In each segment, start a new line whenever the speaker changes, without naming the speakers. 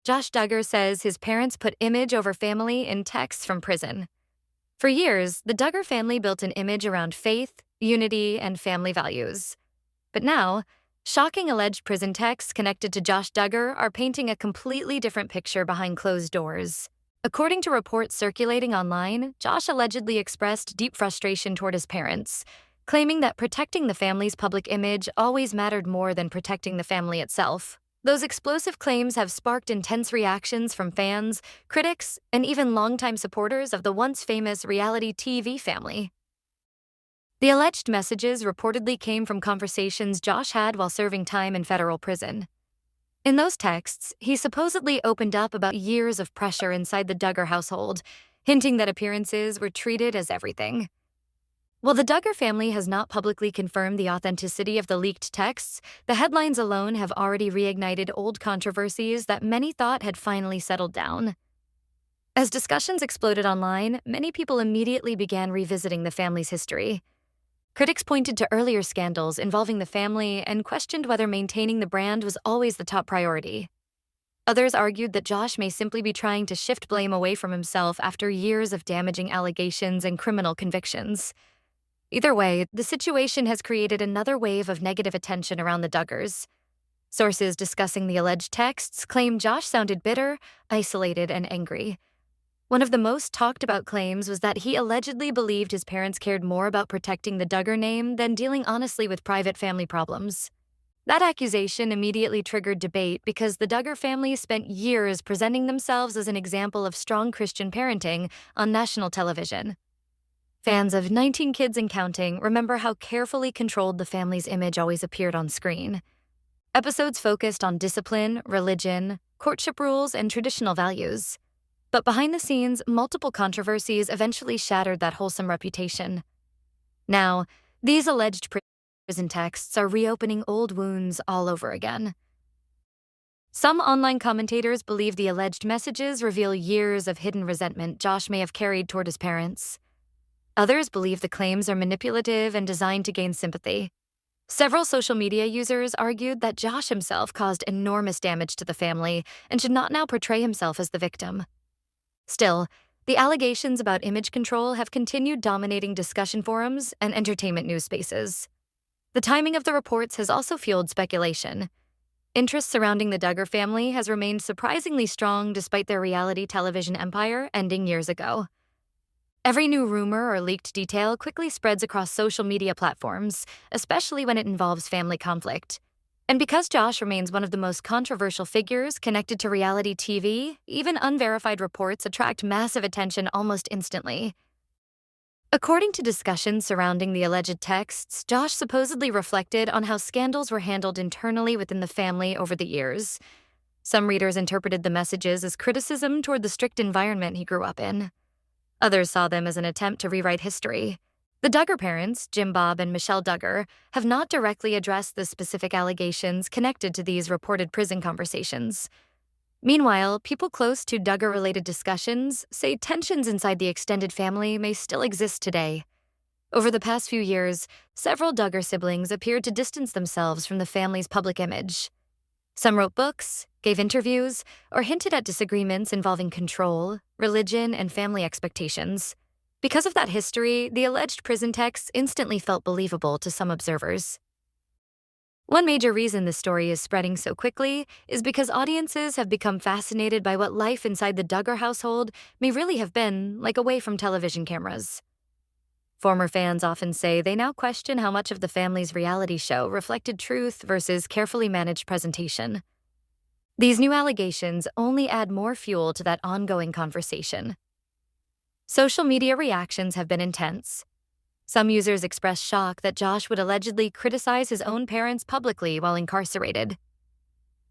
Josh Duggar says his parents put image over family in texts from prison. For years, the Duggar family built an image around faith, unity, and family values. But now, shocking alleged prison texts connected to Josh Duggar are painting a completely different picture behind closed doors. According to reports circulating online, Josh allegedly expressed deep frustration toward his parents, claiming that protecting the family's public image always mattered more than protecting the family itself. Those explosive claims have sparked intense reactions from fans, critics, and even longtime supporters of the once famous reality TV family. The alleged messages reportedly came from conversations Josh had while serving time in federal prison. In those texts, he supposedly opened up about years of pressure inside the Duggar household, hinting that appearances were treated as everything. While the Duggar family has not publicly confirmed the authenticity of the leaked texts, the headlines alone have already reignited old controversies that many thought had finally settled down. As discussions exploded online, many people immediately began revisiting the family's history. Critics pointed to earlier scandals involving the family and questioned whether maintaining the brand was always the top priority. Others argued that Josh may simply be trying to shift blame away from himself after years of damaging allegations and criminal convictions. Either way, the situation has created another wave of negative attention around the Duggars. Sources discussing the alleged texts claim Josh sounded bitter, isolated, and angry. One of the most talked about claims was that he allegedly believed his parents cared more about protecting the Duggar name than dealing honestly with private family problems. That accusation immediately triggered debate because the Duggar family spent years presenting themselves as an example of strong Christian parenting on national television. Fans of 19 Kids and Counting remember how carefully controlled the family's image always appeared on screen. Episodes focused on discipline, religion, courtship rules, and traditional values. But behind the scenes, multiple controversies eventually shattered that wholesome reputation. Now, these alleged prison texts are reopening old wounds all over again. Some online commentators believe the alleged messages reveal years of hidden resentment Josh may have carried toward his parents. Others believe the claims are manipulative and designed to gain sympathy. Several social media users argued that Josh himself caused enormous damage to the family and should not now portray himself as the victim. Still, the allegations about image control have continued dominating discussion forums and entertainment news spaces. The timing of the reports has also fueled speculation. Interest surrounding the Duggar family has remained surprisingly strong despite their reality television empire ending years ago. Every new rumor or leaked detail quickly spreads across social media platforms, especially when it involves family conflict. And because Josh remains one of the most controversial figures connected to reality TV, even unverified reports attract massive attention almost instantly. According to discussions surrounding the alleged texts, Josh supposedly reflected on how scandals were handled internally within the family over the years. Some readers interpreted the messages as criticism toward the strict environment he grew up in. Others saw them as an attempt to rewrite history. The Duggar parents, Jim Bob and Michelle Duggar, have not directly addressed the specific allegations connected to these reported prison conversations. Meanwhile, people close to Duggar-related discussions say tensions inside the extended family may still exist today. Over the past few years, several Duggar siblings appeared to distance themselves from the family's public image. Some wrote books, gave interviews, or hinted at disagreements involving control, religion, and family expectations. Because of that history, the alleged prison texts instantly felt believable to some observers. One major reason this story is spreading so quickly is because audiences have become fascinated by what life inside the Duggar household may really have been like away from television cameras. Former fans often say they now question how much of the family's reality show reflected truth versus carefully managed presentation. These new allegations only add more fuel to that ongoing conversation. Social media reactions have been intense. Some users expressed shock that Josh would allegedly criticize his own parents publicly while incarcerated.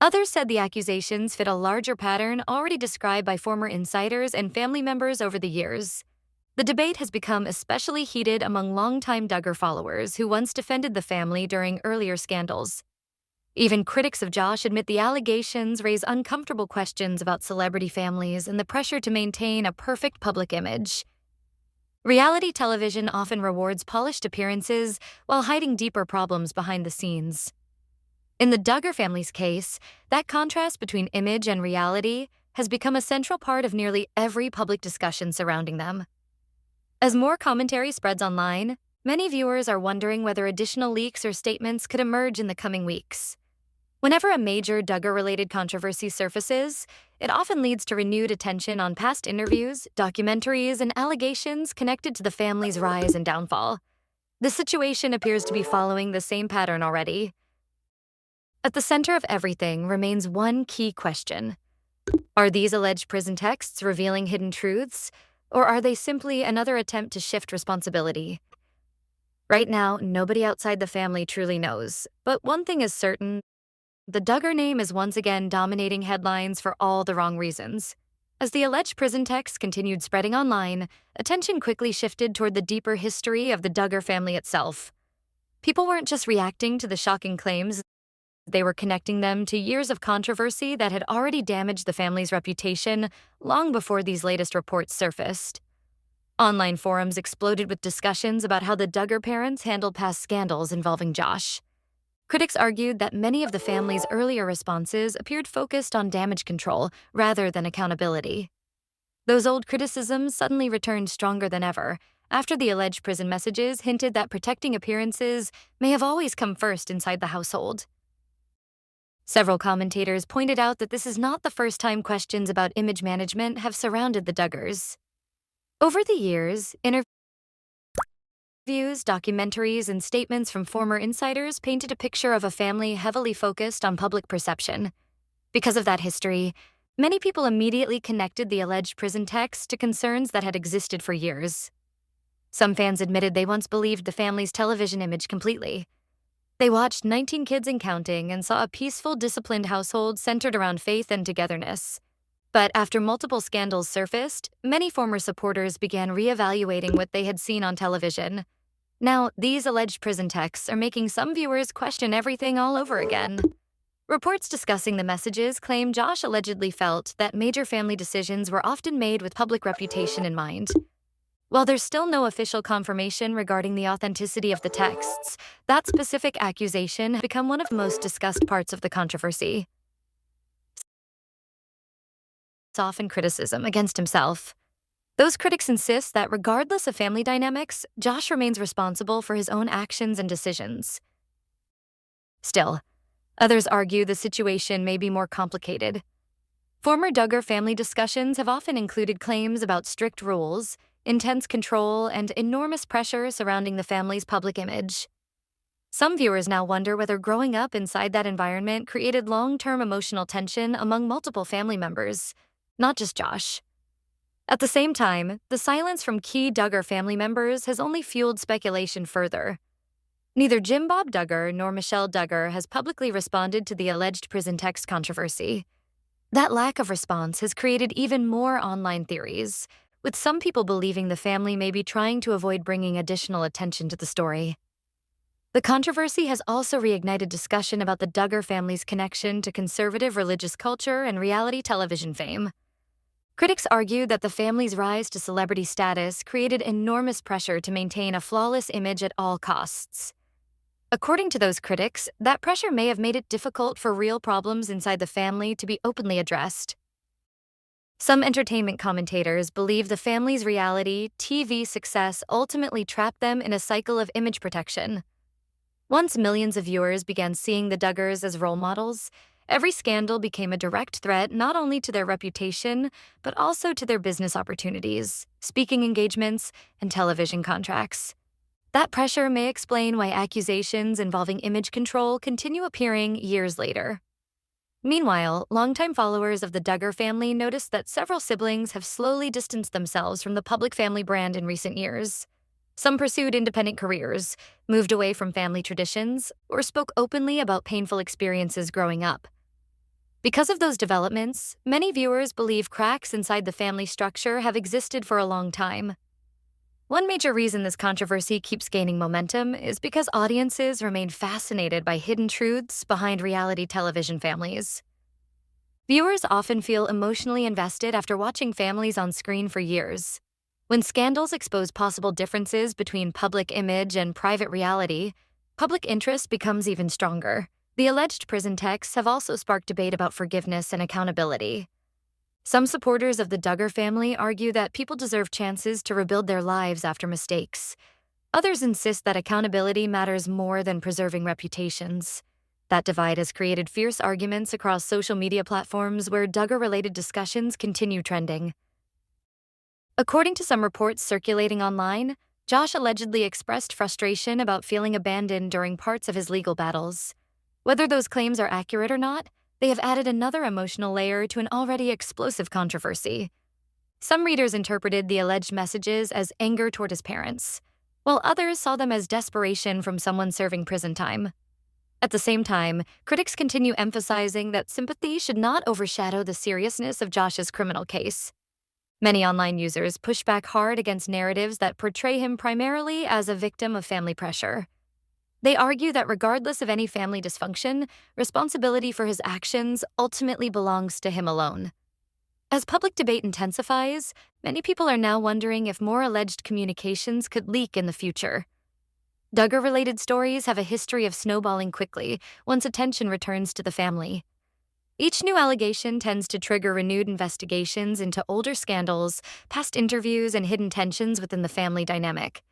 Others said the accusations fit a larger pattern already described by former insiders and family members over the years. The debate has become especially heated among longtime Duggar followers who once defended the family during earlier scandals. Even critics of Josh admit the allegations raise uncomfortable questions about celebrity families and the pressure to maintain a perfect public image. Reality television often rewards polished appearances while hiding deeper problems behind the scenes. In the Duggar family's case, that contrast between image and reality has become a central part of nearly every public discussion surrounding them. As more commentary spreads online, many viewers are wondering whether additional leaks or statements could emerge in the coming weeks. Whenever a major Duggar-related controversy surfaces, it often leads to renewed attention on past interviews, documentaries, and allegations connected to the family's rise and downfall. The situation appears to be following the same pattern already. At the center of everything remains one key question. Are these alleged prison texts revealing hidden truths, or are they simply another attempt to shift responsibility? Right now, nobody outside the family truly knows, but one thing is certain: the Duggar name is once again dominating headlines for all the wrong reasons. As the alleged prison texts continued spreading online, attention quickly shifted toward the deeper history of the Duggar family itself. People weren't just reacting to the shocking claims, they were connecting them to years of controversy that had already damaged the family's reputation long before these latest reports surfaced. Online forums exploded with discussions about how the Duggar parents handled past scandals involving Josh. Critics argued that many of the family's earlier responses appeared focused on damage control rather than accountability. Those old criticisms suddenly returned stronger than ever after the alleged prison messages hinted that protecting appearances may have always come first inside the household. Several commentators pointed out that this is not the first time questions about image management have surrounded the Duggars. Over the years, interviews, documentaries, and statements from former insiders painted a picture of a family heavily focused on public perception. Because of that history, many people immediately connected the alleged prison texts to concerns that had existed for years. Some fans admitted they once believed the family's television image completely. They watched 19 Kids and Counting and saw a peaceful, disciplined household centered around faith and togetherness. But after multiple scandals surfaced, many former supporters began reevaluating what they had seen on television. Now, these alleged prison texts are making some viewers question everything all over again. Reports discussing the messages claim Josh allegedly felt that major family decisions were often made with public reputation in mind. While there's still no official confirmation regarding the authenticity of the texts, that specific accusation has become one of the most discussed parts of the controversy. Often criticism against himself. Those critics insist that regardless of family dynamics, Josh remains responsible for his own actions and decisions. Still, others argue the situation may be more complicated. Former Duggar family discussions have often included claims about strict rules, intense control, and enormous pressure surrounding the family's public image. Some viewers now wonder whether growing up inside that environment created long-term emotional tension among multiple family members, not just Josh. At the same time, the silence from key Duggar family members has only fueled speculation further. Neither Bob Duggar nor Michelle Duggar has publicly responded to the alleged prison text controversy. That lack of response has created even more online theories, with some people believing the family may be trying to avoid bringing additional attention to the story. The controversy has also reignited discussion about the Duggar family's connection to conservative religious culture and reality television fame. Critics argue that the family's rise to celebrity status created enormous pressure to maintain a flawless image at all costs. According to those critics, that pressure may have made it difficult for real problems inside the family to be openly addressed. Some entertainment commentators believe the family's reality TV success ultimately trapped them in a cycle of image protection. Once millions of viewers began seeing the Duggars as role models, every scandal became a direct threat not only to their reputation, but also to their business opportunities, speaking engagements, and television contracts. That pressure may explain why accusations involving image control continue appearing years later. Meanwhile, longtime followers of the Duggar family noticed that several siblings have slowly distanced themselves from the public family brand in recent years. Some pursued independent careers, moved away from family traditions, or spoke openly about painful experiences growing up. Because of those developments, many viewers believe cracks inside the family structure have existed for a long time. One major reason this controversy keeps gaining momentum is because audiences remain fascinated by hidden truths behind reality television families. Viewers often feel emotionally invested after watching families on screen for years. When scandals expose possible differences between public image and private reality, public interest becomes even stronger. The alleged prison texts have also sparked debate about forgiveness and accountability. Some supporters of the Duggar family argue that people deserve chances to rebuild their lives after mistakes. Others insist that accountability matters more than preserving reputations. That divide has created fierce arguments across social media platforms where Duggar-related discussions continue trending. According to some reports circulating online, Josh allegedly expressed frustration about feeling abandoned during parts of his legal battles. Whether those claims are accurate or not, they have added another emotional layer to an already explosive controversy. Some readers interpreted the alleged messages as anger toward his parents, while others saw them as desperation from someone serving prison time. At the same time, critics continue emphasizing that sympathy should not overshadow the seriousness of Josh's criminal case. Many online users push back hard against narratives that portray him primarily as a victim of family pressure. They argue that regardless of any family dysfunction, responsibility for his actions ultimately belongs to him alone. As public debate intensifies, many people are now wondering if more alleged communications could leak in the future. Duggar-related stories have a history of snowballing quickly once attention returns to the family. Each new allegation tends to trigger renewed investigations into older scandals, past interviews, and hidden tensions within the family dynamic.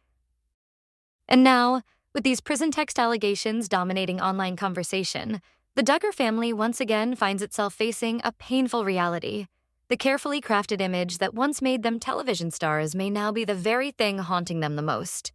And now, with these prison text allegations dominating online conversation, the Duggar family once again finds itself facing a painful reality. The carefully crafted image that once made them television stars may now be the very thing haunting them the most.